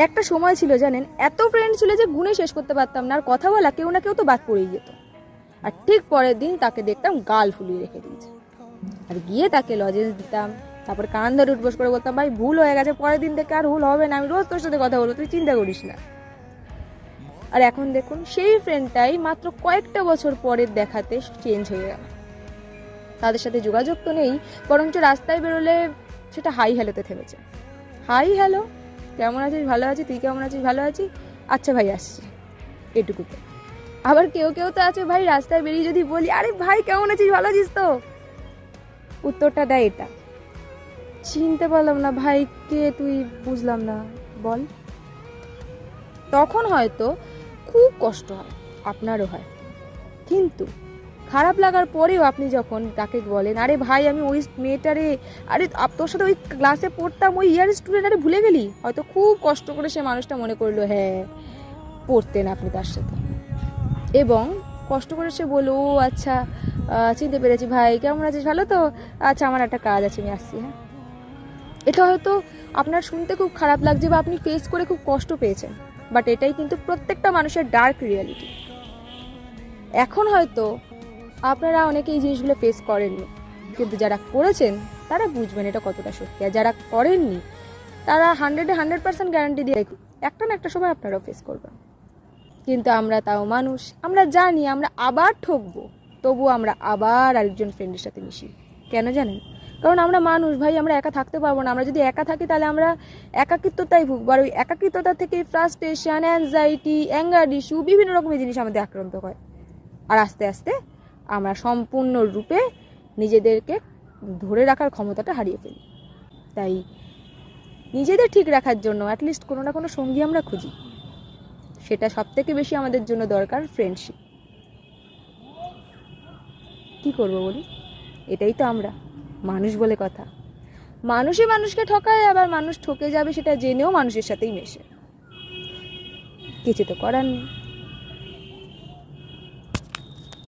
একটা সময় ছিল জানেন, এত ফ্রেন্ড ছিল যে গুণে শেষ করতে পারতাম না, আর কথা বলা কেউ না কেউ তো বাদ পড়েই যেত। আর ঠিক পরের দিন তাকে দেখতাম গাল ফুলিয়ে রেখে দিয়েছে, আর গিয়ে তাকে লজেন্স দিতাম, তারপর কান ধরে উঠবোস করে বলতাম ভাই ভুল হয়ে গেছে, পরের দিন থেকে আর ভুল হবে না, আমি রোজ তোর সাথে কথা বলবো, তুই চিন্তা করিস না। আর এখন দেখুন সেই ফ্রেন্ডটাই মাত্র কয়েকটা বছর পরের দেখাতে চেঞ্জ হয়ে গেল। তাদের সাথে যোগাযোগ তো নেই, বরঞ্চ রাস্তায় বেরোলে সেটা হাই হ্যালোতে থেমেছে। হাই হ্যালো, কেমন আছিস, ভালো আছি, তুই কেমন আছিস, ভালো আছি, আচ্ছা ভাই আসছি, এটুকুতে। আবার কেউ কেউ তো আছে ভাই, রাস্তায় বেরিয়ে যদি বলি আরে ভাই কেমন আছিস, ভালো আছিস তো, উত্তরটা দেয় এটা, চিনতে পারলাম না ভাই, কে তুই, বুঝলাম না, বল। তখন হয়তো খুব কষ্ট হয়, আপনারও হয়, কিন্তু খারাপ লাগার পরেও আপনি যখন তাকে বলেন আরে ভাই আমি ওই মেয়েটারে, আরে তোর সাথে ওই ক্লাসে পড়তাম, ওই ইয়ার স্টুডেন্ট, আরে ভুলে গেলি, হয়তো খুব কষ্ট করে সে মানুষটা মনে করলো হ্যাঁ পড়তেন আপনি তার সাথে, এবং কষ্ট করে সে বললো ও আচ্ছা চিনতে পেরেছি, ভাই কেমন আছিস, ভালো তো, আচ্ছা আমার একটা কাজ আছে আমি আসছি, হ্যাঁ। এটা হয়তো আপনার শুনতে খুব খারাপ লাগছে বা আপনি ফেস করে খুব কষ্ট পেয়েছেন, বাট এটাই কিন্তু প্রত্যেকটা মানুষের ডার্ক রিয়ালিটি। এখন হয়তো আপনারা অনেকে এই জিনিসগুলো ফেস করেননি, কিন্তু যারা করেছেন তারা বুঝবেন এটা কতটা সত্যি, আর যারা করেননি তারা 100% গ্যারান্টি দিয়ে একটা না একটা সময় আপনারাও ফেস করবেন। কিন্তু আমরা তাও মানুষ, আমরা জানি আমরা আবার ঠকবো, তবু আমরা আবার আরেকজন ফ্রেন্ডের সাথে মিশি। কেন জানেন? কারণ আমরা মানুষ ভাই, আমরা একা থাকতে পারবো না। আমরা যদি একা থাকি তাহলে আমরা একাকিত্বতাই ভুগবো, আর ওই একাকিত্বতা থেকে ফ্রাস্ট্রেশন, অ্যাংজাইটি, অ্যাঙ্গার ইস্যু, বিভিন্ন রকমের জিনিস আমাদের আক্রান্ত হয়, আর আস্তে আস্তে আমরা সম্পূর্ণরূপে নিজেদেরকে ধরে রাখার ক্ষমতাটা হারিয়ে ফেলি। তাই নিজেদের ঠিক রাখার জন্য অ্যাটলিস্ট কোনো না কোনো সঙ্গী আমরা খুঁজি, সেটা সবথেকে বেশি আমাদের জন্য দরকার ফ্রেন্ডশিপ। কি করব বলি, এটাই তো আমরা মানুষ বলে কথা। মানুষই মানুষকে ঠকায়, আবার মানুষ ঠকে যাবে সেটা জেনেও মানুষের সাথেই মেশে, কিছু তো করার নেই।